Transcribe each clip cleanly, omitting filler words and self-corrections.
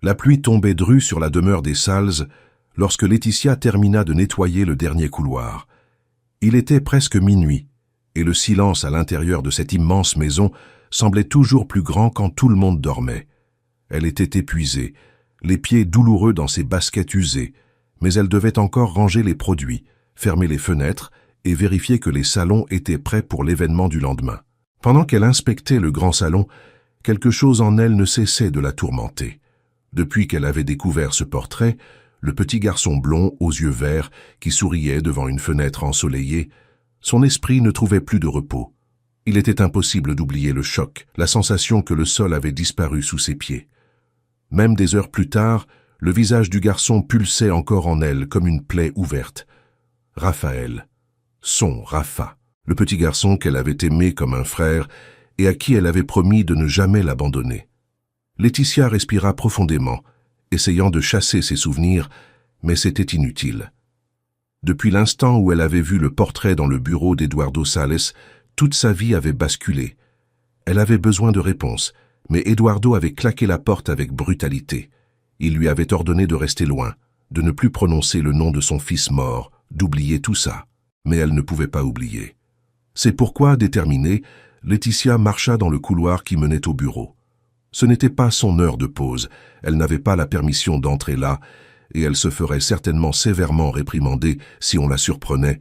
La pluie tombait drue sur la demeure des Salles lorsque Laetitia termina de nettoyer le dernier couloir. Il était presque minuit, et le silence à l'intérieur de cette immense maison semblait toujours plus grand quand tout le monde dormait. Elle était épuisée, les pieds douloureux dans ses baskets usées, mais elle devait encore ranger les produits, fermer les fenêtres et vérifier que les salons étaient prêts pour l'événement du lendemain. Pendant qu'elle inspectait le grand salon, quelque chose en elle ne cessait de la tourmenter. Depuis qu'elle avait découvert ce portrait, le petit garçon blond aux yeux verts qui souriait devant une fenêtre ensoleillée, son esprit ne trouvait plus de repos. Il était impossible d'oublier le choc, la sensation que le sol avait disparu sous ses pieds. Même des heures plus tard, le visage du garçon pulsait encore en elle comme une plaie ouverte. Raphaël, son Rapha, le petit garçon qu'elle avait aimé comme un frère et à qui elle avait promis de ne jamais l'abandonner. Laetitia respira profondément, essayant de chasser ses souvenirs, mais c'était inutile. Depuis l'instant où elle avait vu le portrait dans le bureau d'Eduardo Salles, toute sa vie avait basculé. Elle avait besoin de réponses, mais Eduardo avait claqué la porte avec brutalité. Il lui avait ordonné de rester loin, de ne plus prononcer le nom de son fils mort, d'oublier tout ça. Mais elle ne pouvait pas oublier. C'est pourquoi, déterminée, Laetitia marcha dans le couloir qui menait au bureau. Ce n'était pas son heure de pause, elle n'avait pas la permission d'entrer là, et elle se ferait certainement sévèrement réprimander si on la surprenait,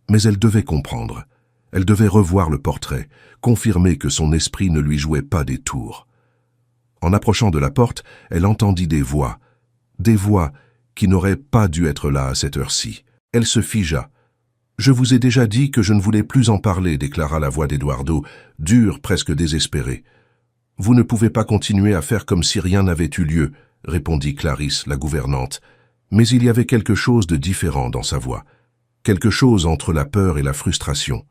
mais elle devait comprendre. Elle devait revoir le portrait, confirmer que son esprit ne lui jouait pas des tours. En approchant de la porte, elle entendit des voix qui n'auraient pas dû être là à cette heure-ci. Elle se figea. « Je vous ai déjà dit que je ne voulais plus en parler », déclara la voix d'Eduardo, dure, presque désespérée. « Vous ne pouvez pas continuer à faire comme si rien n'avait eu lieu », répondit Clarisse, la gouvernante. Mais il y avait quelque chose de différent dans sa voix, quelque chose entre la peur et la frustration.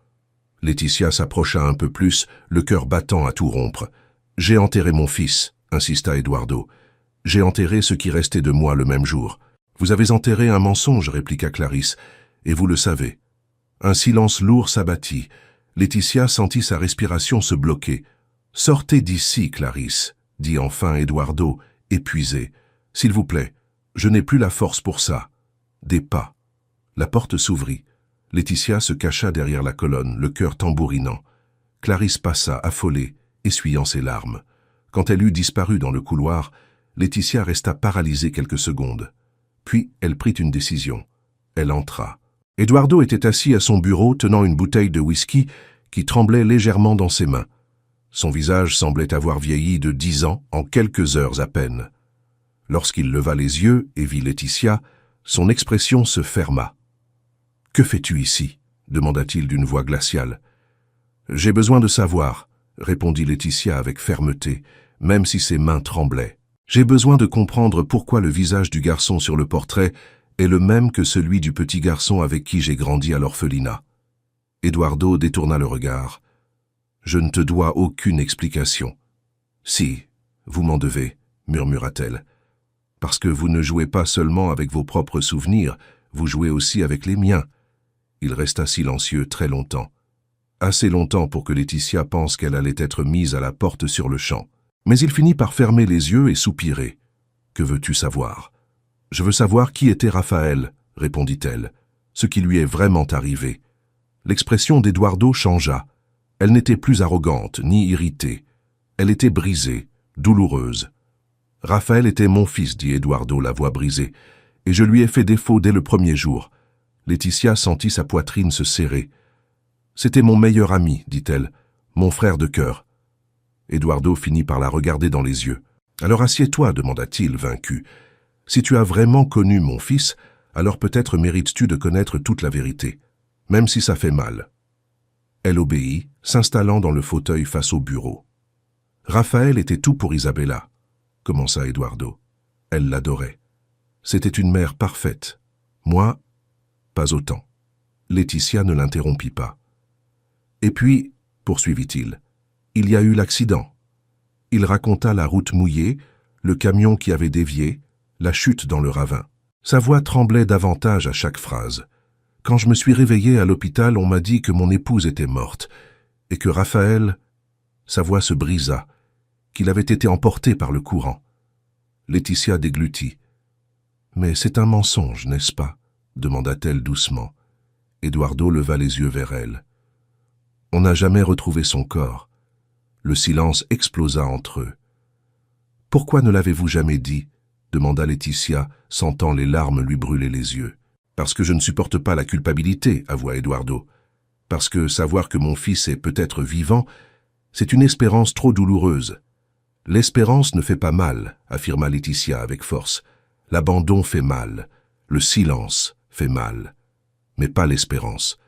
Laetitia s'approcha un peu plus, le cœur battant à tout rompre. « J'ai enterré mon fils », insista Eduardo. « J'ai enterré ce qui restait de moi le même jour. »« Vous avez enterré un mensonge », répliqua Clarisse, « et vous le savez. » Un silence lourd s'abattit. Laetitia sentit sa respiration se bloquer. « Sortez d'ici, Clarisse », dit enfin Eduardo, épuisé. « S'il vous plaît, je n'ai plus la force pour ça. » Des pas. La porte s'ouvrit. Laetitia se cacha derrière la colonne, le cœur tambourinant. Clarisse passa, affolée, essuyant ses larmes. Quand elle eut disparu dans le couloir, Laetitia resta paralysée quelques secondes. Puis elle prit une décision. Elle entra. Eduardo était assis à son bureau, tenant une bouteille de whisky qui tremblait légèrement dans ses mains. Son visage semblait avoir vieilli de 10 ans en quelques heures à peine. Lorsqu'il leva les yeux et vit Laetitia, son expression se ferma. « Que fais-tu ici » demanda-t-il d'une voix glaciale. « J'ai besoin de savoir » répondit Laetitia avec fermeté, même si ses mains tremblaient. « J'ai besoin de comprendre pourquoi le visage du garçon sur le portrait est le même que celui du petit garçon avec qui j'ai grandi à l'orphelinat. » Eduardo détourna le regard. « Je ne te dois aucune explication. »« Si, vous m'en devez, » murmura-t-elle. « Parce que vous ne jouez pas seulement avec vos propres souvenirs, vous jouez aussi avec les miens. » Il resta silencieux très longtemps. Assez longtemps pour que Laetitia pense qu'elle allait être mise à la porte sur le champ. Mais il finit par fermer les yeux et soupirer. « Que veux-tu savoir ?»« Je veux savoir qui était Raphaël, » répondit-elle, « ce qui lui est vraiment arrivé. » L'expression d'Eduardo changea. Elle n'était plus arrogante ni irritée. Elle était brisée, douloureuse. « Raphaël était mon fils, » dit Eduardo, la voix brisée, « et je lui ai fait défaut dès le premier jour. » Laetitia sentit sa poitrine se serrer. « C'était mon meilleur ami, » dit-elle, « mon frère de cœur. » Eduardo finit par la regarder dans les yeux. « Alors assieds-toi, » demanda-t-il, vaincu. « Si tu as vraiment connu mon fils, alors peut-être mérites-tu de connaître toute la vérité, même si ça fait mal. » Elle obéit, s'installant dans le fauteuil face au bureau. « Raphaël était tout pour Isabella, » commença Eduardo. Elle l'adorait. C'était une mère parfaite. Moi, pas autant. Laetitia ne l'interrompit pas. « Et puis, » poursuivit-il, « il y a eu l'accident. » Il raconta la route mouillée, le camion qui avait dévié, la chute dans le ravin. Sa voix tremblait davantage à chaque phrase. « Quand je me suis réveillé à l'hôpital, on m'a dit que mon épouse était morte, et que Raphaël... » Sa voix se brisa, qu'il avait été emporté par le courant. Laetitia déglutit. « Mais c'est un mensonge, n'est-ce pas ?» demanda-t-elle doucement. Eduardo leva les yeux vers elle. « On n'a jamais retrouvé son corps. » Le silence explosa entre eux. « Pourquoi ne l'avez-vous jamais dit ?» demanda Laetitia, sentant les larmes lui brûler les yeux. « Parce que je ne supporte pas la culpabilité, » avoua Eduardo. « Parce que savoir que mon fils est peut-être vivant, c'est une espérance trop douloureuse. » « L'espérance ne fait pas mal, » affirma Laetitia avec force. « L'abandon fait mal, le silence fait mal, mais pas l'espérance. »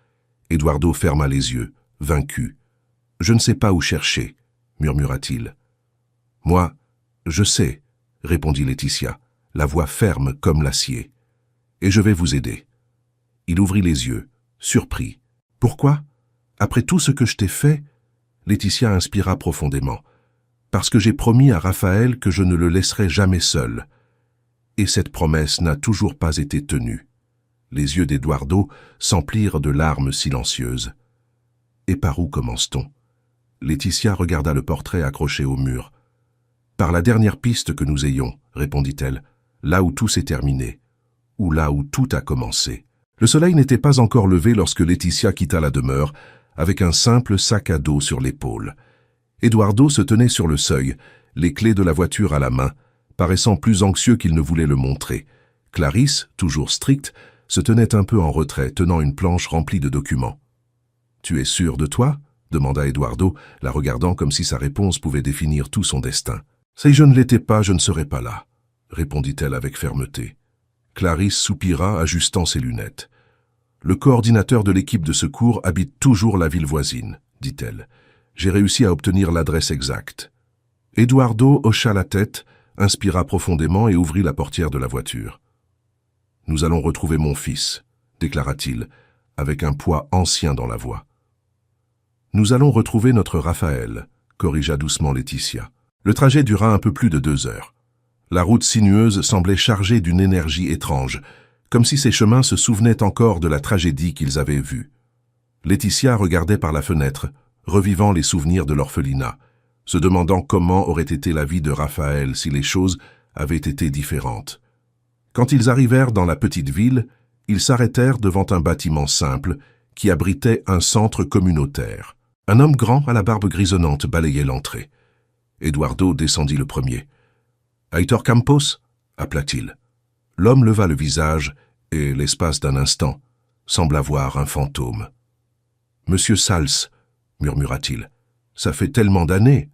Eduardo ferma les yeux, vaincu. « Je ne sais pas où chercher, » murmura-t-il. « Moi, je sais, » répondit Laetitia, la voix ferme comme l'acier. « Et je vais vous aider. » Il ouvrit les yeux, surpris. « Pourquoi? Après tout ce que je t'ai fait ?» Laetitia inspira profondément. « Parce que j'ai promis à Raphaël que je ne le laisserai jamais seul. » Et cette promesse n'a toujours pas été tenue. Les yeux d'Eduardo s'emplirent de larmes silencieuses. « Et par où commence-t-on » Laetitia regarda le portrait accroché au mur. « Par la dernière piste que nous ayons, » répondit-elle, « là où tout s'est terminé, ou là où tout a commencé. » Le soleil n'était pas encore levé lorsque Laetitia quitta la demeure, avec un simple sac à dos sur l'épaule. Eduardo se tenait sur le seuil, les clés de la voiture à la main, paraissant plus anxieux qu'il ne voulait le montrer. Clarisse, toujours stricte, se tenait un peu en retrait, tenant une planche remplie de documents. « Tu es sûr de toi ?» demanda Eduardo, la regardant comme si sa réponse pouvait définir tout son destin. « Si je ne l'étais pas, je ne serais pas là, » répondit-elle avec fermeté. Clarisse soupira, ajustant ses lunettes. « Le coordinateur de l'équipe de secours habite toujours la ville voisine, » dit-elle. « J'ai réussi à obtenir l'adresse exacte. » Eduardo hocha la tête, inspira profondément et ouvrit la portière de la voiture. « Nous allons retrouver mon fils, » déclara-t-il, avec un poids ancien dans la voix. « Nous allons retrouver notre Raphaël, » corrigea doucement Laetitia. Le trajet dura un peu plus de 2 heures. La route sinueuse semblait chargée d'une énergie étrange, comme si ces chemins se souvenaient encore de la tragédie qu'ils avaient vue. Laetitia regardait par la fenêtre, revivant les souvenirs de l'orphelinat, se demandant comment aurait été la vie de Raphaël si les choses avaient été différentes. Quand ils arrivèrent dans la petite ville, ils s'arrêtèrent devant un bâtiment simple qui abritait un centre communautaire. Un homme grand à la barbe grisonnante balayait l'entrée. Eduardo descendit le premier. « Aitor Campos » appela-t-il. L'homme leva le visage et, l'espace d'un instant, sembla voir un fantôme. « Monsieur Sals » murmura-t-il. « Ça fait tellement d'années. »«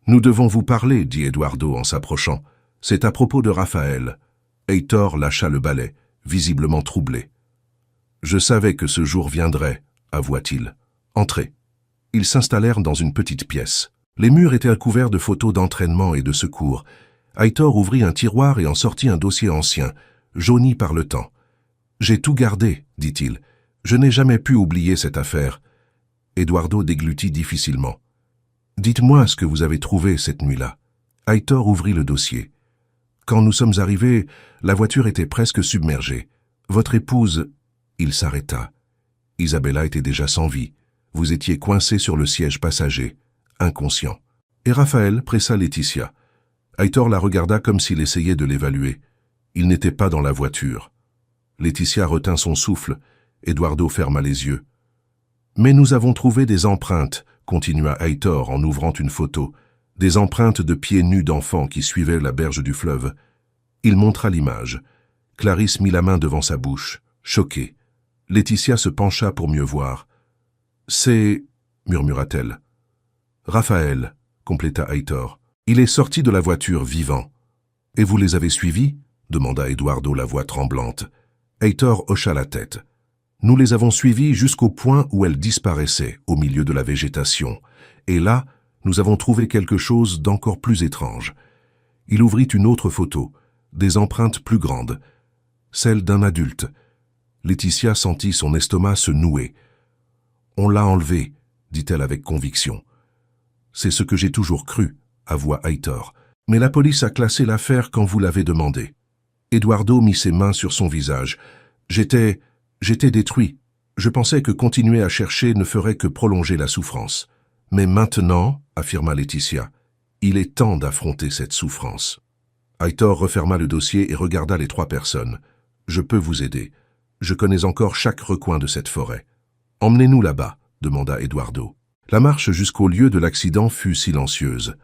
Nous devons vous parler, » dit Eduardo en s'approchant. « C'est à propos de Raphaël. » Aitor lâcha le balai, visiblement troublé. « Je savais que ce jour viendrait, » avoua-t-il. « Entrez. » Ils s'installèrent dans une petite pièce. Les murs étaient couverts de photos d'entraînement et de secours. Aitor ouvrit un tiroir et en sortit un dossier ancien, jauni par le temps. « J'ai tout gardé, » dit-il. « Je n'ai jamais pu oublier cette affaire. » Eduardo déglutit difficilement. « Dites-moi ce que vous avez trouvé cette nuit-là. » Aitor ouvrit le dossier. « Quand nous sommes arrivés, la voiture était presque submergée. Votre épouse... » Il s'arrêta. Isabella était déjà sans vie. Vous étiez coincé sur le siège passager, inconscient. Et Raphaël pressa Laetitia. Aitor la regarda comme s'il essayait de l'évaluer. Il n'était pas dans la voiture. Laetitia retint son souffle. Eduardo ferma les yeux. « Mais nous avons trouvé des empreintes, » continua Aitor en ouvrant une photo. Des empreintes de pieds nus d'enfants qui suivaient la berge du fleuve. Il montra l'image. Clarisse mit la main devant sa bouche, choquée. Laetitia se pencha pour mieux voir. « C'est... » murmura-t-elle. « Raphaël, » compléta Aitor. « Il est sorti de la voiture vivant. »« Et vous les avez suivis ?» demanda Eduardo la voix tremblante. Aitor hocha la tête. « Nous les avons suivis jusqu'au point où elles disparaissaient au milieu de la végétation. Et là, nous avons trouvé quelque chose d'encore plus étrange. » Il ouvrit une autre photo, des empreintes plus grandes, celle d'un adulte. Laetitia sentit son estomac se nouer. « On l'a enlevé, » dit-elle avec conviction. « C'est ce que j'ai toujours cru, » avoua Aitor. « Mais la police a classé l'affaire quand vous l'avez demandé. » Eduardo mit ses mains sur son visage. « J'étais détruit. Je pensais que continuer à chercher ne ferait que prolonger la souffrance. Mais maintenant, affirma Laetitia, il est temps d'affronter cette souffrance. » Aitor referma le dossier et regarda les 3 personnes. « Je peux vous aider. Je connais encore chaque recoin de cette forêt. »« Emmenez-nous là-bas, » demanda Eduardo. La marche jusqu'au lieu de l'accident fut silencieuse.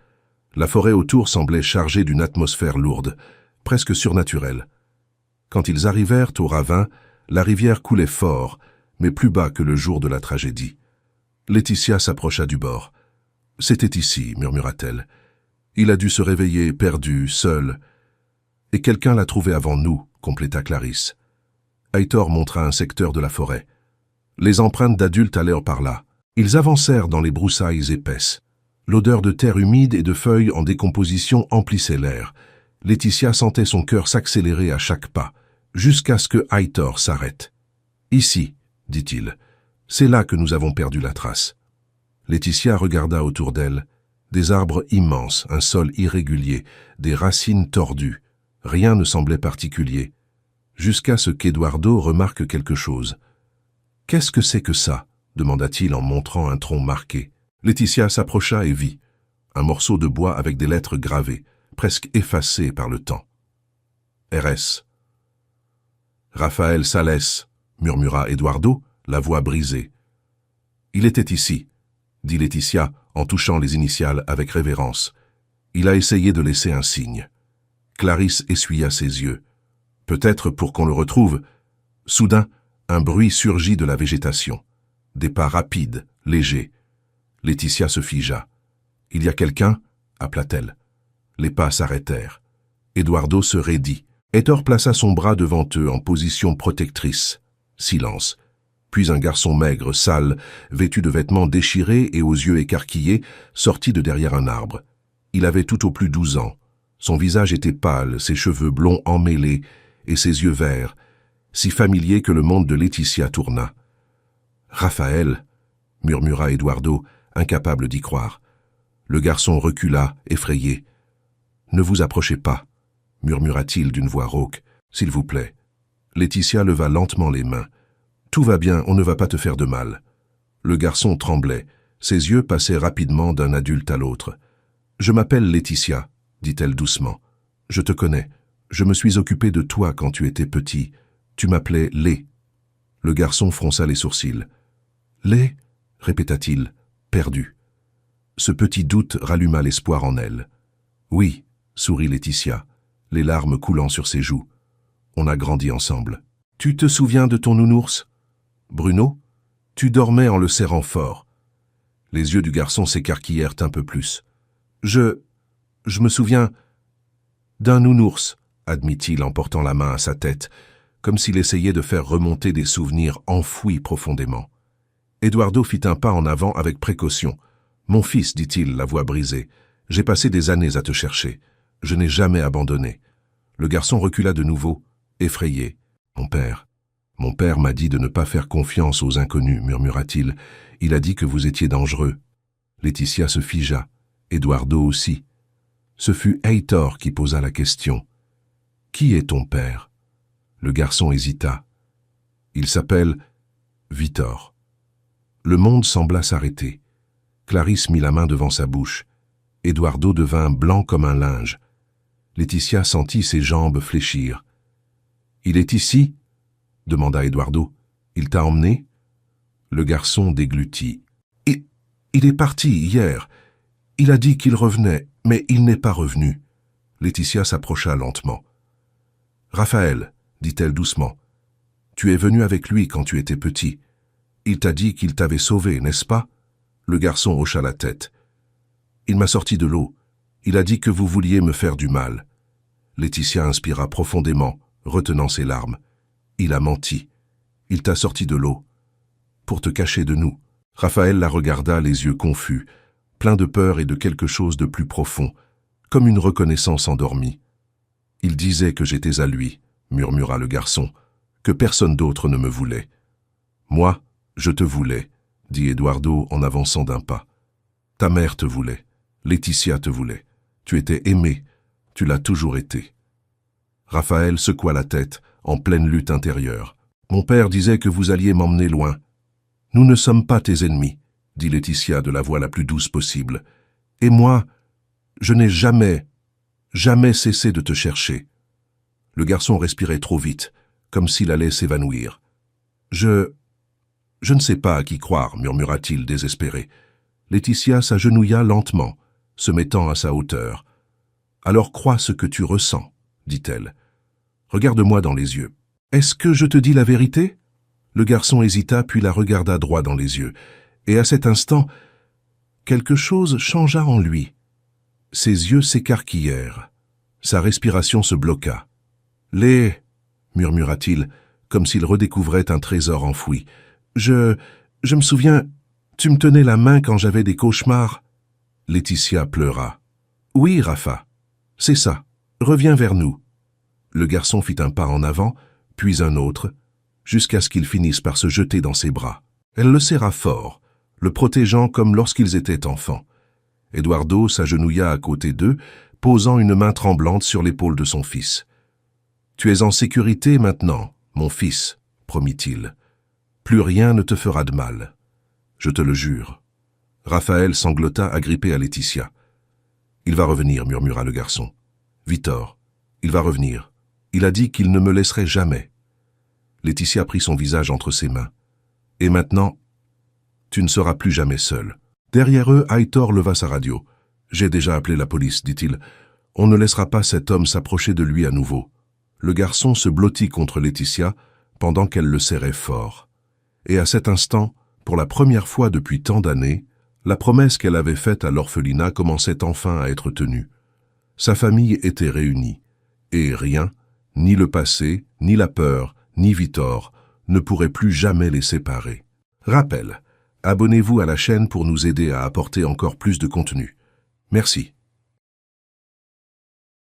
La forêt autour semblait chargée d'une atmosphère lourde, presque surnaturelle. Quand ils arrivèrent au ravin, la rivière coulait fort, mais plus bas que le jour de la tragédie. Laetitia s'approcha du bord. « C'était ici, » murmura-t-elle. « Il a dû se réveiller, perdu, seul. » « Et quelqu'un l'a trouvé avant nous, » compléta Clarisse. Aitor montra un secteur de la forêt. Les empreintes d'adultes allèrent par là. Ils avancèrent dans les broussailles épaisses. L'odeur de terre humide et de feuilles en décomposition emplissait l'air. Laetitia sentait son cœur s'accélérer à chaque pas, jusqu'à ce que Aitor s'arrête. « Ici, » dit-il, « c'est là que nous avons perdu la trace. » Laetitia regarda autour d'elle. Des arbres immenses, un sol irrégulier, des racines tordues. Rien ne semblait particulier, jusqu'à ce qu'Eduardo remarque quelque chose. « Qu'est-ce que c'est que ça ?» demanda-t-il en montrant un tronc marqué. Laetitia s'approcha et vit un morceau de bois avec des lettres gravées, presque effacées par le temps. « RS. »« Raphaël Sales, » murmura Eduardo, la voix brisée. « Il était ici, » dit Laetitia en touchant les initiales avec révérence. « Il a essayé de laisser un signe. » Clarisse essuya ses yeux. Peut-être pour qu'on le retrouve. Soudain, un bruit surgit de la végétation. Des pas rapides, légers. Laetitia se figea. « Il y a quelqu'un » appela-t-elle. Les pas s'arrêtèrent. Eduardo se raidit. Aitor plaça son bras devant eux en position protectrice. Silence. Puis un garçon maigre, sale, vêtu de vêtements déchirés et aux yeux écarquillés, sortit de derrière un arbre. Il avait tout au plus 12 ans. Son visage était pâle, ses cheveux blonds emmêlés et ses yeux verts, si familiers que le monde de Laetitia tourna. « Raphaël » murmura Eduardo, incapable d'y croire. Le garçon recula, effrayé. « Ne vous approchez pas » murmura-t-il d'une voix rauque. « S'il vous plaît. » Laetitia leva lentement les mains. « Tout va bien, on ne va pas te faire de mal. » Le garçon tremblait. Ses yeux passaient rapidement d'un adulte à l'autre. « Je m'appelle Laetitia. » dit-elle doucement. « Je te connais. Je me suis occupée de toi quand tu étais petit. Tu m'appelais Lé. » Le garçon fronça les sourcils. « Lé » répéta-t-il, perdu. Ce petit doute ralluma l'espoir en elle. « Oui » sourit Laetitia, les larmes coulant sur ses joues. « On a grandi ensemble. Tu te souviens de ton nounours, Bruno? Tu dormais en le serrant fort. » Les yeux du garçon s'écarquillèrent un peu plus. « Je me souviens d'un nounours, » admit-il en portant la main à sa tête, comme s'il essayait de faire remonter des souvenirs enfouis profondément. Eduardo fit un pas en avant avec précaution. « Mon fils, » dit-il, la voix brisée, « j'ai passé des années à te chercher. Je n'ai jamais abandonné. » Le garçon recula de nouveau, effrayé. « Mon père m'a dit de ne pas faire confiance aux inconnus, » murmura-t-il. « Il a dit que vous étiez dangereux. » Laetitia se figea, Eduardo aussi. Ce fut Aitor qui posa la question. « Qui est ton père ?» Le garçon hésita. « Il s'appelle Vitor. » Le monde sembla s'arrêter. Clarisse mit la main devant sa bouche. Eduardo devint blanc comme un linge. Laetitia sentit ses jambes fléchir. « Il est ici ?» demanda Eduardo. « Il t'a emmené ?» Le garçon déglutit. « Il est parti hier. Il a dit qu'il revenait, mais il n'est pas revenu. » Laetitia s'approcha lentement. « Raphaël, » dit-elle doucement, « tu es venu avec lui quand tu étais petit. Il t'a dit qu'il t'avait sauvé, n'est-ce pas ?» Le garçon hocha la tête. « Il m'a sorti de l'eau. Il a dit que vous vouliez me faire du mal. » Laetitia inspira profondément, retenant ses larmes. « Il a menti. Il t'a sorti de l'eau. Pour te cacher de nous. » Raphaël la regarda, les yeux confus, pleins de peur et de quelque chose de plus profond, comme une reconnaissance endormie. « Il disait que j'étais à lui, » murmura le garçon, « que personne d'autre ne me voulait. »« Moi, je te voulais, » dit Eduardo en avançant d'un pas. « Ta mère te voulait, Laetitia te voulait. Tu étais aimé, tu l'as toujours été. » Raphaël secoua la tête, en pleine lutte intérieure. « Mon père disait que vous alliez m'emmener loin. »« Nous ne sommes pas tes ennemis, » dit Laetitia de la voix la plus douce possible. « Et moi, je n'ai jamais... » jamais cesser de te chercher. Le garçon respirait trop vite, comme s'il allait s'évanouir. Je ne sais pas à qui croire, murmura-t-il désespéré. Laetitia s'agenouilla lentement, se mettant à sa hauteur. Alors crois ce que tu ressens, dit-elle. Regarde-moi dans les yeux. Est-ce que je te dis la vérité? Le garçon hésita puis la regarda droit dans les yeux. Et à cet instant, quelque chose changea en lui. Ses yeux s'écarquillèrent. Sa respiration se bloqua. « murmura-t-il, comme s'il redécouvrait un trésor enfoui. « Je me souviens, tu me tenais la main quand j'avais des cauchemars. » Laetitia pleura. « Oui, Rafa, c'est ça. Reviens vers nous. » Le garçon fit un pas en avant, puis un autre, jusqu'à ce qu'il finisse par se jeter dans ses bras. Elle le serra fort, le protégeant comme lorsqu'ils étaient enfants. Eduardo s'agenouilla à côté d'eux, posant une main tremblante sur l'épaule de son fils. « Tu es en sécurité maintenant, mon fils, » promit-il. « Plus rien ne te fera de mal. Je te le jure. » Raphaël sanglota agrippé à Laetitia. « Il va revenir, » murmura le garçon. « Victor, il va revenir. Il a dit qu'il ne me laisserait jamais. » Laetitia prit son visage entre ses mains. « Et maintenant, tu ne seras plus jamais seul. » Derrière eux, Aitor leva sa radio. « J'ai déjà appelé la police, dit-il. On ne laissera pas cet homme s'approcher de lui à nouveau. » Le garçon se blottit contre Laetitia pendant qu'elle le serrait fort. Et à cet instant, pour la première fois depuis tant d'années, la promesse qu'elle avait faite à l'orphelinat commençait enfin à être tenue. Sa famille était réunie, et rien, ni le passé, ni la peur, ni Victor, ne pourrait plus jamais les séparer. Rappel, abonnez-vous à la chaîne pour nous aider à apporter encore plus de contenu. Merci.